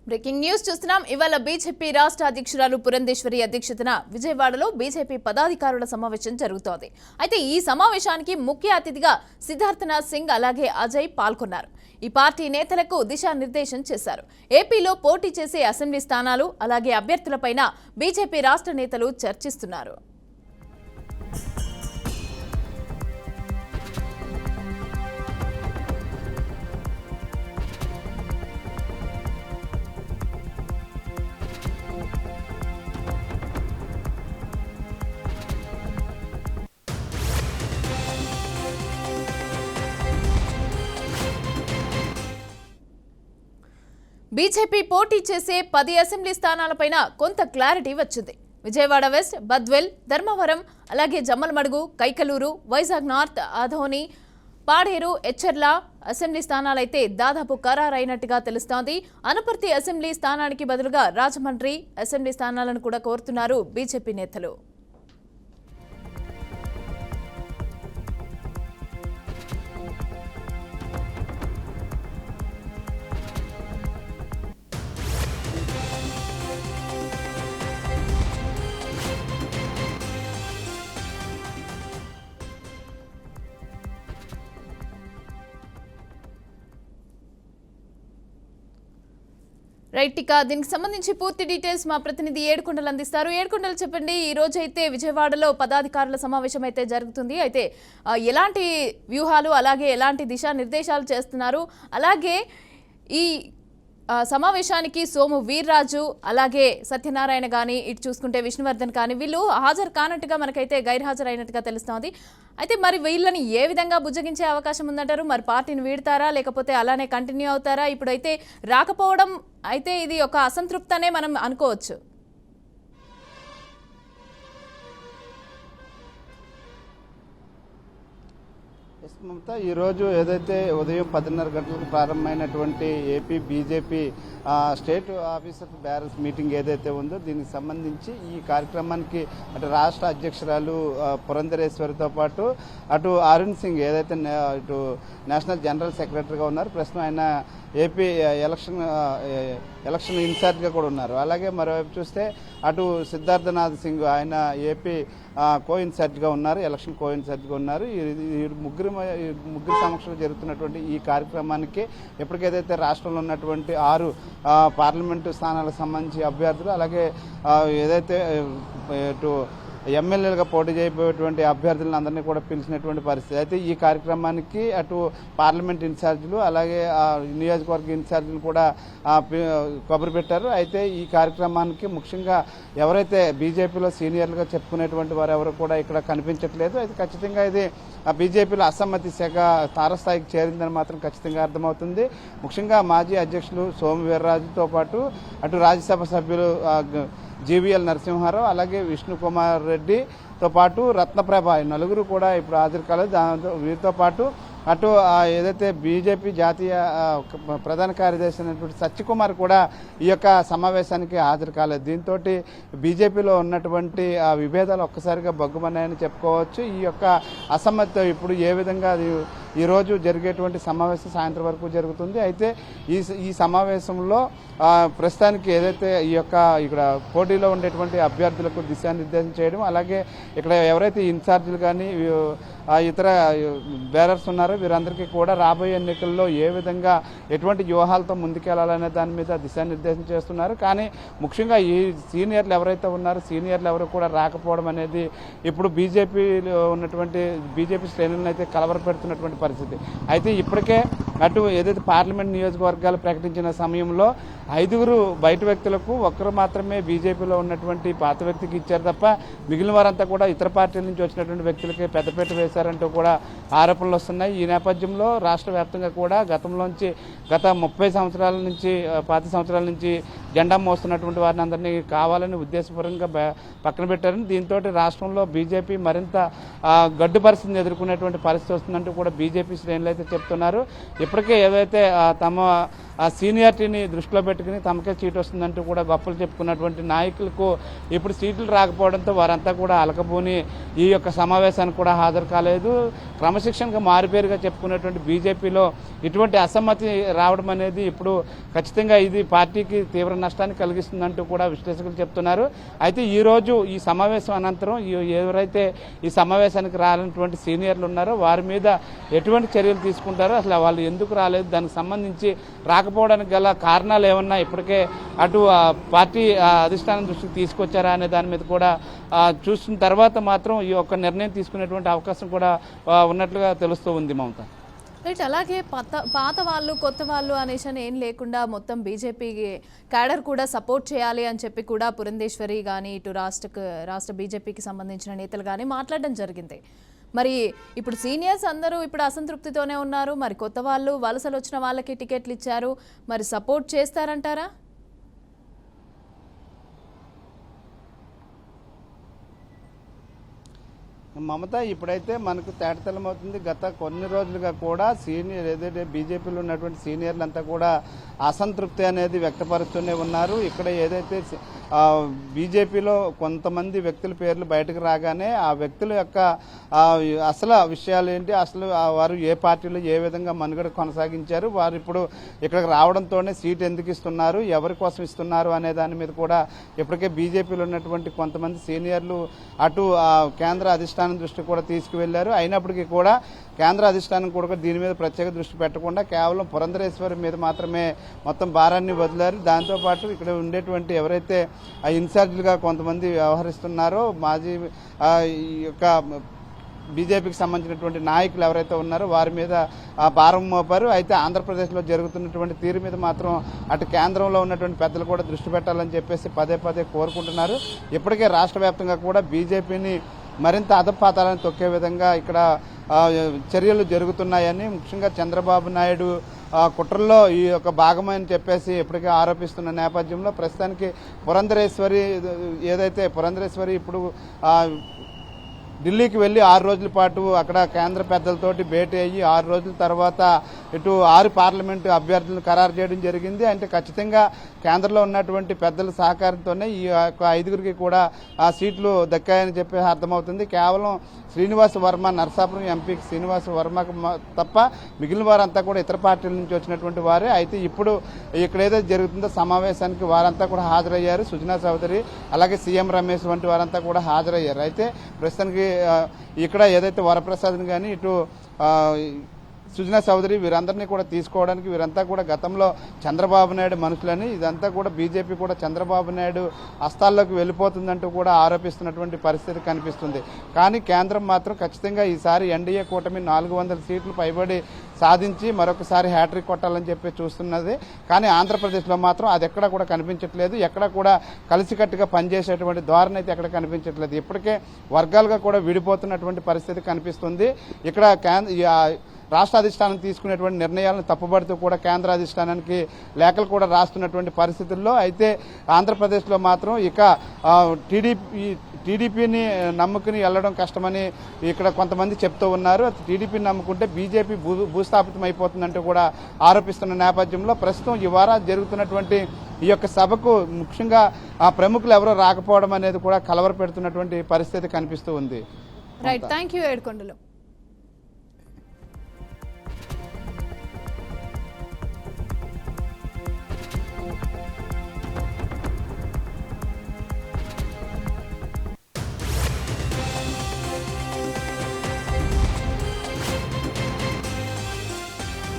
Breaking news చూస్తున్నాం. ఇవాళ BJP రాష్ట్ర అధ్యక్షురాలు పురంధేశ్వరి అధ్యక్షతన విజయవాడలో బీజేపీ పదాధికారుల సమావేశం జరుగుతోంది. అయితే ఈ సమావేశానికి ముఖ్య అతిథిగా సిద్ధార్థనాథ్ సింగ్ అలాగే అజయ్ పాల్గొన్నారు. ఈ పార్టీ నేతలకు దిశానిర్దేశం చేశారు. ఏపీలో పోటీ చేసే అసెంబ్లీ స్థానాలు అలాగే అభ్యర్థులపైన బీజేపీ రాష్ట్ర నేతలు చర్చిస్తున్నారు. బీజేపీ పోటీ చేసే 10 అసెంబ్లీ స్థానాలపైన కొంత క్లారిటీ వచ్చింది. విజయవాడ వెస్ట్, బద్వేల్, ధర్మవరం, అలాగే జమ్మలమడుగు, కైకలూరు, వైజాగ్ నార్త్, ఆదోని, పాడేరు, ఎచ్చర్ల అసెంబ్లీ స్థానాలైతే దాదాపు ఖరారైనట్టుగా తెలుస్తోంది. అనపర్తి అసెంబ్లీ స్థానానికి బదులుగా రాజమండ్రి అసెంబ్లీ స్థానాలను కూడా కోరుతున్నారు బీజేపీ నేతలు. రైట్, ఇక దీనికి సంబంధించి పూర్తి డీటెయిల్స్ మా ప్రతినిధి ఏడుకొండలు అందిస్తారు. ఏడుకొండలు చెప్పండి, ఈ రోజు అయితే విజయవాడలో పదాధికారుల సమావేశం అయితే జరుగుతుంది. అయితే ఎలాంటి వ్యూహాలు అలాగే ఎలాంటి దిశానిర్దేశాలు చేస్తున్నారు? అలాగే ఈ సమావేశానికి సోము వీర్రాజు అలాగే సత్యనారాయణ కానీ ఇటు చూసుకుంటే విష్ణువర్ధన్ కానీ వీళ్ళు హాజరు కానట్టుగా మనకైతే గైర్హాజరైనట్టుగా తెలుస్తోంది. అయితే మరి వీళ్ళని ఏ విధంగా బుజ్జగించే అవకాశం ఉందంటారు? మరి పార్టీని వీడతారా లేకపోతే అలానే కంటిన్యూ అవుతారా? ఇప్పుడైతే రాకపోవడం అయితే ఇది ఒక అసంతృప్తనే మనం అనుకోవచ్చు. మమతా, ఈరోజు ఏదైతే ఉదయం 10:30 గంటలకు ప్రారంభమైనటువంటి AP BJP state office bearers meeting ఏదైతే ఉందో దీనికి సంబంధించి ఈ కార్యక్రమానికి అటు రాష్ట్ర అధ్యక్షురాలు పురంధరేశ్వరితో పాటు అటు అరుణ్ సింగ్ ఏదైతే ఇటు నేషనల్ జనరల్ సెక్రటరీగా ఉన్నారు, ప్రస్తుతం ఆయన ఏపీ ఎలక్షన్ ఇన్ఛార్జ్గా కూడా ఉన్నారు. అలాగే మరోవైపు చూస్తే అటు సిద్ధార్థనాథ్ సింగ్ ఆయన ఏపీ కో ఇన్ఛార్జ్గా ఉన్నారు, ఎలక్షన్ కో ఇన్ఛార్జ్గా ఉన్నారు. ఈ ముగ్గురు సమక్షంలో జరుగుతున్నటువంటి ఈ కార్యక్రమానికి ఇప్పటికేదైతే రాష్ట్రంలో ఉన్నటువంటి 6 పార్లమెంటు స్థానాలకు సంబంధించి అభ్యర్థులు అలాగే ఏదైతే ఇటు ఎమ్మెల్యేలుగా పోటీ చేయబోయేటువంటి అభ్యర్థులను అందరినీ కూడా పిలిచినటువంటి పరిస్థితి. అయితే ఈ కార్యక్రమానికి అటు పార్లమెంట్ ఇన్ఛార్జీలు అలాగే నియోజకవర్గ ఇన్ఛార్జీలు కూడా కబురు పెట్టారు. అయితే ఈ కార్యక్రమానికి ముఖ్యంగా ఎవరైతే బీజేపీలో సీనియర్లుగా చెప్పుకునేటువంటి వారు ఎవరు కూడా ఇక్కడ కనిపించట్లేదు. అయితే ఖచ్చితంగా ఇది బీజేపీలో అసమ్మతి శాఖ తారస్థాయికి చేరిందని మాత్రం ఖచ్చితంగా అర్థమవుతుంది. ముఖ్యంగా మాజీ అధ్యక్షులు సోము వీర్రాజుతో పాటు అటు రాజ్యసభ సభ్యులు జీవీఎల్ నరసింహారావు అలాగే విష్ణుకుమార్ రెడ్డితో పాటు రత్నప్రభ నలుగురు కూడా ఇప్పుడు హాజరు కాలేదు. దాంతో వీరితో పాటు అటు ఏదైతే బీజేపీ జాతీయ ప్రధాన కార్యదర్శి అయినటువంటి సత్యకుమార్ కూడా ఈ యొక్క సమావేశానికి హాజరు కాలేదు. దీంతో బీజేపీలో ఉన్నటువంటి ఆ విభేదాలు ఒక్కసారిగా బగ్గుమన్నాయని చెప్పుకోవచ్చు. ఈ యొక్క అసమ్మతితో ఇప్పుడు ఏ విధంగా అది ఈరోజు జరిగేటువంటి సమావేశం సాయంత్రం వరకు జరుగుతుంది. అయితే ఈ సమావేశంలో ప్రస్తుతానికి ఏదైతే ఈ యొక్క ఇక్కడ పోటీలో ఉండేటువంటి అభ్యర్థులకు దిశానిర్దేశం చేయడం అలాగే ఇక్కడ ఎవరైతే ఇన్ఛార్జీలు కానీ ఇతర బేరర్స్ ఉన్నారో వీరందరికీ కూడా రాబోయే ఎన్నికల్లో ఏ విధంగా ఎటువంటి వ్యూహాలతో ముందుకెళ్లాలనే దాని మీద దిశానిర్దేశం చేస్తున్నారు. కానీ ముఖ్యంగా ఈ సీనియర్లు ఎవరైతే ఉన్నారో సీనియర్లు ఎవరు కూడా రాకపోవడం అనేది ఇప్పుడు బీజేపీలో ఉన్నటువంటి బీజేపీ శ్రేణులను అయితే కలవరపెడుతున్నటువంటి పరిస్థితి. అయితే ఇప్పటికే అటు ఏదైతే పార్లమెంట్ నియోజకవర్గాలు ప్రకటించిన సమయంలో 5 బయట వ్యక్తులకు ఒక్కరు మాత్రమే బీజేపీలో ఉన్నటువంటి పాత వ్యక్తికి ఇచ్చారు తప్ప మిగిలిన వారంతా కూడా ఇతర పార్టీల నుంచి వచ్చినటువంటి వ్యక్తులకి పెద్దపీట వేశారంటూ కూడా ఆరోపణలు వస్తున్నాయి. ఈ నేపథ్యంలో రాష్ట్ర వ్యాప్తంగా కూడా గత 30 సంవత్సరాల నుంచి 5 సంవత్సరాల నుంచి జెండా మోస్తున్నటువంటి వారిని అందరినీ కావాలని ఉద్దేశపూర్వకంగా పక్కన పెట్టారని దీంతో రాష్ట్రంలో బీజేపీ మరింత గడ్డు పరిస్థితిని ఎదుర్కొనేటువంటి పరిస్థితి వస్తుందంటూ కూడా బీజేపీ బీజేపీ శ్రేణులు అయితే చెప్తున్నారు. ఇప్పటికే ఏదైతే తమ సీనియారిటీని దృష్టిలో పెట్టుకుని తమకే సీట్ వస్తుందంటూ కూడా గొప్పలు చెప్పుకున్నటువంటి నాయకులకు ఇప్పుడు సీట్లు రాకపోవడంతో వారంతా కూడా అలకబూని ఈ యొక్క సమావేశానికి కూడా హాజరు కాలేదు. క్రమశిక్షణగా మారుపేరుగా చెప్పుకున్నటువంటి బీజేపీలో ఇటువంటి అసమ్మతి రావడం అనేది ఇప్పుడు ఖచ్చితంగా ఇది పార్టీకి తీవ్ర నష్టాన్ని కలిగిస్తుందంటూ కూడా విశ్లేషకులు చెప్తున్నారు. అయితే ఈరోజు ఈ సమావేశం అనంతరం ఎవరైతే ఈ సమావేశానికి రానటువంటి సీనియర్లు ఉన్నారో వారి మీద ఎటువంటి చర్యలు తీసుకుంటారో, అసలు వాళ్ళు ఎందుకు రాలేదు, దానికి సంబంధించి రాకపోవడానికి గల కారణాలు ఏమన్నా ఇప్పటికే అటు పార్టీ అధిష్టానం దృష్టికి తీసుకొచ్చారా అనే దాని మీద కూడా చూసిన తర్వాత మాత్రం ఈ యొక్క నిర్ణయం తీసుకునేటువంటి అవకాశం కూడా ఉన్నట్లుగా తెలుస్తూ ఉంది మమత. రైట్, అలాగే పాత వాళ్ళు కొత్త వాళ్ళు అనేసి ఏం లేకుండా మొత్తం బీజేపీ క్యాడర్ కూడా సపోర్ట్ చేయాలి అని చెప్పి కూడా పురంధేశ్వరి కానీ ఇటు రాష్ట్ర బీజేపీకి సంబంధించిన నేతలు కానీ మాట్లాడడం జరిగింది. మరి ఇప్పుడు సీనియర్స్ అందరూ ఇప్పుడు అసంతృప్తితోనే ఉన్నారు. మరి కొత్త వాళ్ళు వలసలు వచ్చిన వాళ్ళకి టికెట్లు ఇచ్చారు, మరి సపోర్ట్ చేస్తారంటారా? మమత, ఇప్పుడైతే మనకు తేటతెల్లమవుతుంది. గత కొన్ని రోజులుగా కూడా సీనియర్ ఏదైతే బీజేపీలో ఉన్నటువంటి సీనియర్లు అంతా కూడా అసంతృప్తి అనేది వ్యక్తపరుస్తూనే ఉన్నారు. ఇక్కడ ఏదైతే బీజేపీలో కొంతమంది వ్యక్తుల పేర్లు బయటకు రాగానే ఆ వ్యక్తుల యొక్క అసలు విషయాలు ఏంటి, అసలు వారు ఏ పార్టీలో ఏ విధంగా మనుగడ కొనసాగించారు, వారు ఇప్పుడు ఇక్కడికి రావడంతోనే సీట్ ఎందుకు ఇస్తున్నారు, ఎవరి కోసం ఇస్తున్నారు అనే దాని మీద కూడా ఇప్పటికే బీజేపీలో ఉన్నటువంటి కొంతమంది సీనియర్లు అటు కేంద్ర అధిష్టానం దృష్టి కూడా తీసుకువెళ్లారు. అయినప్పటికీ కూడా కేంద్ర అధిష్టానం కూడా దీని మీద ప్రత్యేక దృష్టి పెట్టకుండా కేవలం పురంధరేశ్వరి మీద మాత్రమే మొత్తం భారాన్ని వదిలారు. దాంతోపాటు ఇక్కడ ఉండేటువంటి ఎవరైతే ఇన్ఛార్జీలుగా కొంతమంది వ్యవహరిస్తున్నారో మాజీ ఈ యొక్క బీజేపీకి సంబంధించినటువంటి నాయకులు ఎవరైతే ఉన్నారో వారి మీద భారం మోపారు. అయితే ఆంధ్రప్రదేశ్లో జరుగుతున్నటువంటి తీరు మీద మాత్రం అటు కేంద్రంలో ఉన్నటువంటి పెద్దలు కూడా దృష్టి పెట్టాలని చెప్పేసి పదే పదే కోరుకుంటున్నారు. ఇప్పటికే రాష్ట్ర వ్యాప్తంగా కూడా బీజేపీని మరింత అధపాతాలను తొక్కే విధంగా ఇక్కడ చర్యలు జరుగుతున్నాయని, ముఖ్యంగా చంద్రబాబు నాయుడు కుట్రల్లో ఈ యొక్క భాగమని చెప్పేసి ఇప్పటికే ఆరోపిస్తున్న నేపథ్యంలో ప్రస్తుతానికి పురంధరేశ్వరి ఇప్పుడు ఢిల్లీకి వెళ్ళి 6 రోజుల పాటు అక్కడ కేంద్ర పెద్దలతోటి భేటీ అయ్యి 6 రోజుల తర్వాత ఇటు 6 పార్లమెంటు అభ్యర్థులను ఖరారు చేయడం జరిగింది. అంటే ఖచ్చితంగా కేంద్రంలో ఉన్నటువంటి పెద్దల సహకారంతోనే ఈ యొక్క 5గురికి కూడా ఆ సీట్లు దక్కాయని చెప్పి అర్థమవుతుంది. కేవలం శ్రీనివాస వర్మ, నరసాపురం ఎంపీకి శ్రీనివాస వర్మకు తప్ప మిగిలిన వారంతా కూడా ఇతర పార్టీల నుంచి వచ్చినటువంటి వారే. అయితే ఇప్పుడు ఇక్కడ ఏదైతే జరుగుతుందో సమావేశానికి వారంతా కూడా హాజరయ్యారు. సుజనా చౌదరి అలాగే సీఎం రమేష్ వంటి వారంతా కూడా హాజరయ్యారు. అయితే ప్రస్తుతానికి ఇక్కడ ఏదైతే వరప్రసాద్ని కానీ ఇటు సుజనా చౌదరి వీరందరినీ కూడా తీసుకోవడానికి వీరంతా కూడా గతంలో చంద్రబాబు నాయుడు మనుషులని, ఇదంతా కూడా బీజేపీ కూడా చంద్రబాబు నాయుడు హస్తాల్లోకి వెళ్ళిపోతుందంటూ కూడా ఆరోపిస్తున్నటువంటి పరిస్థితి కనిపిస్తుంది. కానీ కేంద్రం మాత్రం ఖచ్చితంగా ఈసారి ఎన్డీఏ కూటమి 400 సీట్లు పైబడి సాధించి మరొకసారి హ్యాట్రిక్ కొట్టాలని చెప్పి చూస్తున్నది. కానీ ఆంధ్రప్రదేశ్లో మాత్రం అది ఎక్కడా కూడా కనిపించట్లేదు. ఎక్కడ కూడా కలిసికట్టుగా పనిచేసేటువంటి ధోరణి అయితే ఎక్కడ కనిపించట్లేదు. ఇప్పటికే వర్గాలుగా కూడా విడిపోతున్నటువంటి పరిస్థితి కనిపిస్తుంది. ఇక్కడ రాష్ట్ర అధిష్టానం తీసుకునేటువంటి నిర్ణయాలను తప్పుబడుతూ కూడా కేంద్ర అధిష్టానానికి లేఖలు కూడా రాస్తున్నటువంటి పరిస్థితుల్లో అయితే ఆంధ్రప్రదేశ్లో మాత్రం ఇక టీడీపీని నమ్ముకుని వెళ్ళడం కష్టమని ఇక్కడ కొంతమంది చెప్తూ ఉన్నారు. టీడీపీని నమ్ముకుంటే బీజేపీ భూస్థాపితం అయిపోతుందంటూ కూడా ఆరోపిస్తున్న నేపథ్యంలో ప్రస్తుతం ఈ వారం జరుగుతున్నటువంటి ఈ యొక్క సభకు ముఖ్యంగా ప్రముఖులు ఎవరో రాకపోవడం అనేది కూడా కలవరపెడుతున్నటువంటి పరిస్థితి కనిపిస్తూ ఉంది. Right, thank you Yedukondalu.